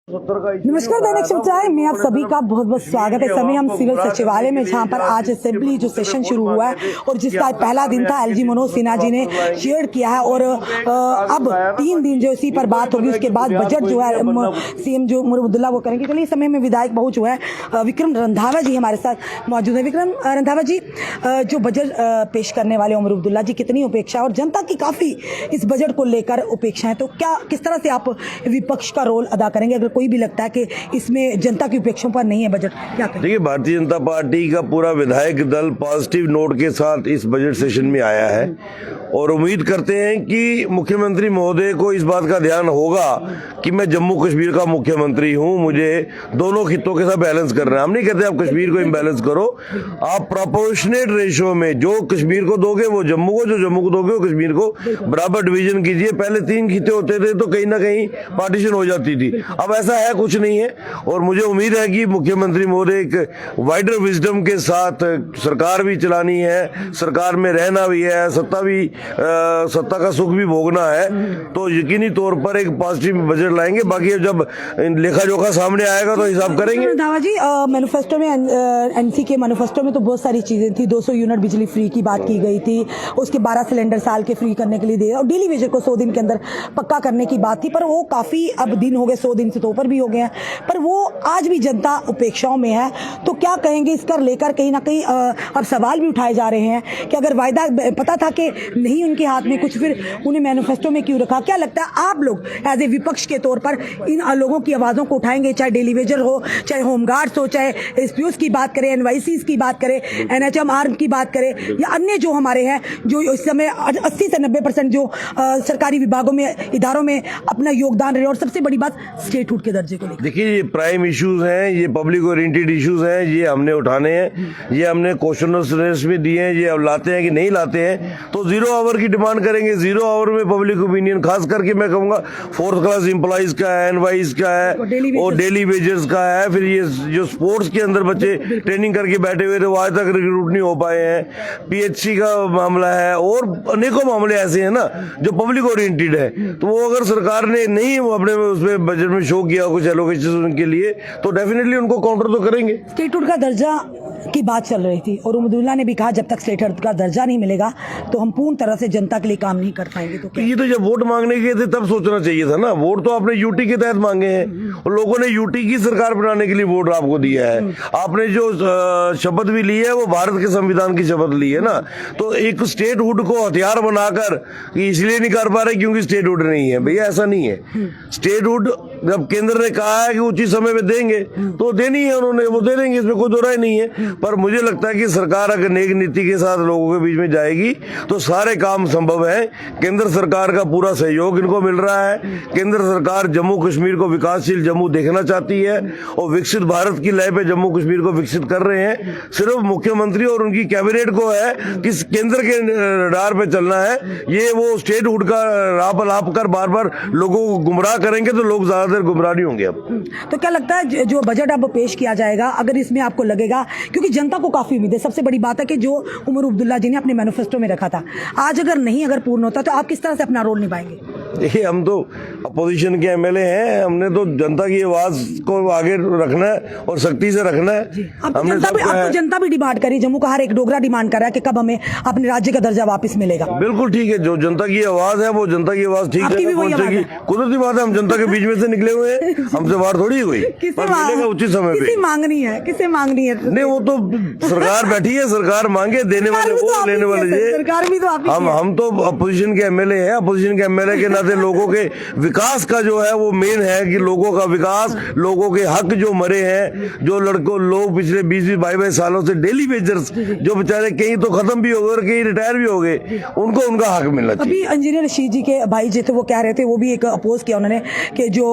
नमस्कार, दैनिक सच्चाई में आप सभी का बहुत बहुत स्वागत है। समय हम सिविल सचिवालय में, जहां पर आज असेंबली जो सेशन शुरू हुआ है और जिसका पहला दिन था, एलजी मनोज सिन्हा जी ने शेयर किया है और अब 3 दिन जो इसी पर बात होगी। उसके बाद बजट जो है सीएम जो उमर अब्दुल्ला वो करेंगे। चलिए, समय में विधायक बहु जो है विक्रम रंधावा जी हमारे साथ मौजूद है। विक्रम रंधावा जी, जो बजट पेश करने वाले उमर अब्दुल्ला जी, कितनी उपेक्षा और जनता की काफी इस बजट को लेकर उपेक्षाएं, तो क्या किस तरह से आप विपक्ष का रोल अदा करेंगे अगर कोई भी लगता है कि इसमें जनता की उपेक्षाओं पर नहीं है बजट? क्या करें? देखिए, भारतीय जनता पार्टी का पूरा विधायक दल पॉजिटिव नोट के साथ इस बजट सेशन में आया है और उम्मीद करते हैं कि मुख्यमंत्री महोदय को इस बात का ध्यान होगा कि मैं जम्मू कश्मीर का मुख्यमंत्री हूं, मुझे दोनों खित्तों के साथ बैलेंस करना है। हम नहीं कहते आप कश्मीर को इम्बैलेंस करो, आप प्रोपोर्शनेट रेशियो में जो कश्मीर को दोगे वो जम्मू को, जो जम्मू को दोगे वो कश्मीर को बराबर डिवीजन कीजिए। पहले 3 खित्ते होते थे तो कहीं ना कहीं पार्टीशन हो जाती थी, अब ऐसा है कुछ नहीं है। और मुझे उम्मीद है कि मुख्यमंत्री महोदय एक वाइडर विजडम के साथ सरकार भी चलानी है, सरकार में रहना भी है, सत्ता का सुख भी भोगना है, तो यकीनी तौर पर एक पॉजिटिव बजट लाएंगे। बाकी जब लेखा जोखा सामने आएगा तो हिसाब करेंगे। रंधावा जी, मैनिफेस्टो में एनसी के मैनिफेस्टो में तो बहुत सारी चीजें थी। 200 यूनिट बिजली फ्री की बात की गई थी, उसके 12 सिलेंडर साल के फ्री करने के लिए दे, और डेली वेजर को 100 दिन के अंदर पक्का करने की बात थी। पर वो काफी अब दिन हो गए, 100 दिन से तो ऊपर भी हो गए हैं, पर वो आज भी जनता उपेक्षाओं में है। तो क्या कहेंगे इसका लेकर? कहीं ना कहीं अब सवाल भी उठाए जा रहे हैं कि अगर वायदा पता था कि नहीं उनके हाथ में कुछ, फिर उन्हें मैनिफेस्टो में क्यों रखा? क्या लगता है आप लोग एज ए विपक्ष के तौर पर इन लोगों की आवाजों को उठाएंगे, चाहे डेली वेजर हो, चाहे होमगार्ड्स हो, चाहे एसपीओस की बात करें, एनवाईसीज की बात करें, एनएचएम आर्म की बात करें, या अन्य जो हमारे हैं जो इस समय 80 से 90% जो सरकारी विभागों में, इदारों में अपना योगदान रहे, और सबसे बड़ी बात स्टेटहुड के दर्जे को लेकर? देखिए, ये प्राइम इश्यूज हैं, ये पब्लिक ओरिएंटेड इश्यूज हैं, ये हमने उठाने हैं, ये हमने क्वेश्चन में दिए हैं। ये अब लाते हैं कि नहीं लाते हैं तो 0 आवर की डिमांड करेंगे। 0 आवर में पब्लिक ओपिनियन, खास करके मैं कहूंगा 4th क्लास एम्प्लॉइज का है, एनवाइज का है और डेली वेजर्स का है। फिर ये जो स्पोर्ट्स के अंदर बच्चे ट्रेनिंग करके बैठे हुए थे वो आज तक रिक्रूट नहीं हो पाए हैं, पीएचसी का मामला है और अनेकों मामले ऐसे हैं ना जो पब्लिक ओरिएंटेड है। तो वो अगर सरकार ने नहीं अपने उसमें बजट में शो किया कुछ एलोकेशन उनके लिए, तो डेफिनेटली उनको काउंटर तो करेंगे। स्टेटहुड का दर्जा की बात चल रही थी और अब्दुल्ला ने भी कहा जब तक स्टेटहुड का दर्जा नहीं मिलेगा तो हम पूर्ण तरह से जनता के लिए काम नहीं कर पाएंगे। तो ये तो जब वोट मांगने गए थे तब सोचना चाहिए था ना। वोट तो आपने यूटी के तहत मांगे हैं और लोगों ने यूटी की सरकार बनाने के लिए वोट आपको दिया है। आपने जो शपथ भी ली है वो भारत के संविधान की शपथ ली है ना। तो एक स्टेटहुड को हथियार बनाकर इसलिए नहीं कर पा रहे क्योंकि स्टेटहुड नहीं है, भैया ऐसा नहीं है। स्टेटहुड जब केंद्र ने कहा है कि उचित समय में देंगे तो देनी है, उन्होंने वो दे देंगे, इसमें कोई दो राय नहीं है। पर मुझे लगता है कि सरकार अगर नेक नीति के साथ लोगों के बीच में जाएगी तो सारे काम संभव है। केंद्र सरकार का पूरा सहयोग इनको मिल रहा है। केंद्र सरकार जम्मू कश्मीर को विकासशील जम्मू देखना चाहती है और विकसित भारत की लय पे जम्मू कश्मीर को विकसित कर रहे हैं। सिर्फ मुख्यमंत्री और उनकी कैबिनेट को है कि केंद्र के रडार पे चलना है। ये वो स्टेटहुड का राह लाप कर बार बार लोगों को गुमराह करेंगे तो लोग ज्यादातर गुमराह नहीं होंगे। अब तो क्या लगता है जो बजट अब पेश किया जाएगा, अगर इसमें आपको लगेगा, क्योंकि जनता को काफी उम्मीद है, सबसे बड़ी बात है कि जो उमर अब्दुल्ला जी ने अपने मैनिफेस्टो में रखा था, आज अगर पूर्ण होता तो आप किस तरह से अपना रोल निभाएंगे? देखिए, हम तो अपोजिशन के एमएलए हैं, हमने तो जनता की आवाज को आगे रखना है और सख्ती से रखना है। हमने जनता भी डिमांड करी, जम्मू का हर एक डोगरा डिमांड कर रहा है कि कब हमें अपने राज्य का दर्जा वापस मिलेगा। बिल्कुल ठीक है, जो जनता की आवाज है वो जनता की आवाज ठीक है, पहुंचेगी। कुदरती बात है, हम जनता के बीच में से निकले हुए हैं, हमसे बात थोड़ी हुई। मिलेगा उचित समय पे। किसे मांगनी है? नहीं, वो तो सरकार बैठी है, सरकार मांगे, देने वाले वो, लेने वाले ये। सरकार भी तो आप ही हम तो अपोजिशन के एमएलए हैं। अपोजिशन के एमएलए के नाते लोगों के विकास का जो है वो मेन है कि लोगों का विकास, लोगों के हक जो मरे हैं, जो लोग पिछले 20-22 सालों से डेली वेजर्स जो बेचारे कहीं तो खत्म भी हो गए और कहीं रिटायर भी हो गए, उनको उनका हक मिलना चाहिए। अभी इंजीनियर रशीद जी के भाई जी थे, वो कह रहे थे, वो भी एक अपोज किया उन्होंने कि जो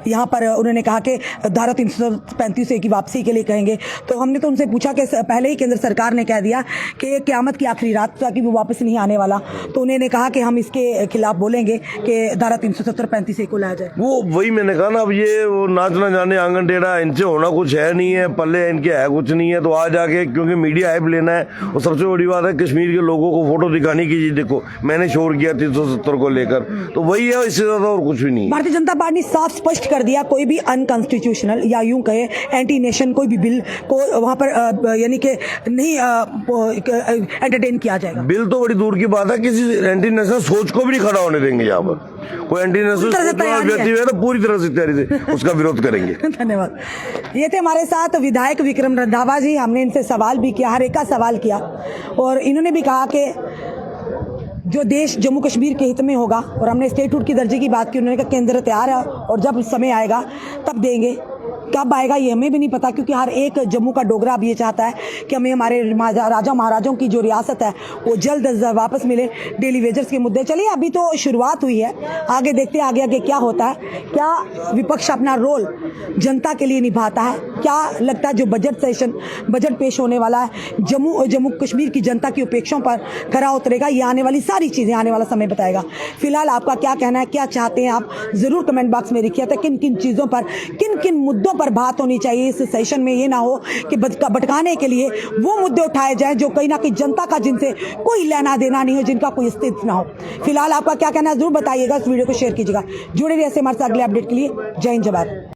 यहाँ पर उन्होंने कहा कि धारा 335 की वापसी के लिए कहेंगे। तो हमने तो उनसे उनसे पूछा कि पहले ही केंद्र सरकार ने कह दिया कि क़यामत की आखिरी रात ताकि वो वापस नहीं आने वाला, तो उन्होंने कहा कि हम इसके खिलाफ बोलेंगे कि धारा 370 35 ए को लाया जाए। वो वही मैंने कहा ना, अब ये वो नाच ना जाने आंगन टेढ़ा, इनसे होना कुछ है नहीं है, पल्ले इनके है कुछ नहीं है, तो आ जाके क्योंकि मीडिया हाइप लेना है। और सबसे बड़ी बात है कश्मीर के लोगों को फोटो दिखाने की, देखो मैंने शोर किया 370 को लेकर, तो वही है, इससे ज्यादा और कुछ भी नहीं है। भारतीय जनता पार्टी ने साफ स्पष्ट कर दिया कोई भी अनकॉन्स्टिट्यूशनल या यूं कहे एंटी नेशन कोई भी बिल को वहां पर यानी कि नहीं एंटरटेन किया जाएगा। बिल तो बड़ी दूर की बात है, किसी एंटी नेशनल सोच को भी नहीं खड़ा होने देंगे यहाँ पर। कोई एंटी नेशनल व्यक्ति है तो पूरी तरह से तैयारी से उसका विरोध करेंगे। धन्यवाद। ये थे हमारे साथ विधायक विक्रम रंधावा जी। हमने इनसे सवाल भी किया, हर एक का सवाल किया, और इन्होंने भी कहा कि जो देश जम्मू कश्मीर के हित में होगा, और हमने स्टेटहुड की दर्जे की बात की, उन्होंने कहा केंद्र तैयार है और जब समय आएगा तब देंगे। कब आएगा ये हमें भी नहीं पता, क्योंकि हर एक जम्मू का डोगरा अब ये चाहता है कि हमें हमारे राजा महाराजों की जो रियासत है वो जल्द अज जल्द वापस मिले। डेली वेजर्स के मुद्दे, चलिए अभी तो शुरुआत हुई है, आगे देखते हैं आगे आगे क्या होता है, क्या विपक्ष अपना रोल जनता के लिए निभाता है, क्या लगता है जो बजट पेश होने वाला है जम्मू कश्मीर की जनता की अपेक्षाओं पर खरा उतरेगा। ये आने वाली सारी चीज़ें आने वाला समय बताएगा। फिलहाल आपका क्या कहना है, क्या चाहते हैं आप, ज़रूर कमेंट बॉक्स में लिखिए। किन किन चीज़ों पर, किन किन मुद्दों पर बात होनी चाहिए इस सेशन में। ये ना हो कि भटकाने के लिए वो मुद्दे उठाए जाएं जो कहीं ना कहीं जनता का जिनसे कोई लेना देना नहीं हो, जिनका कोई अस्तित्व ना हो। फिलहाल आपका क्या कहना है जरूर बताइएगा, इस वीडियो को शेयर कीजिएगा। जुड़े रहिए ऐसे हमारे साथ अगले अपडेट के लिए। जय हिंद, जय भारत।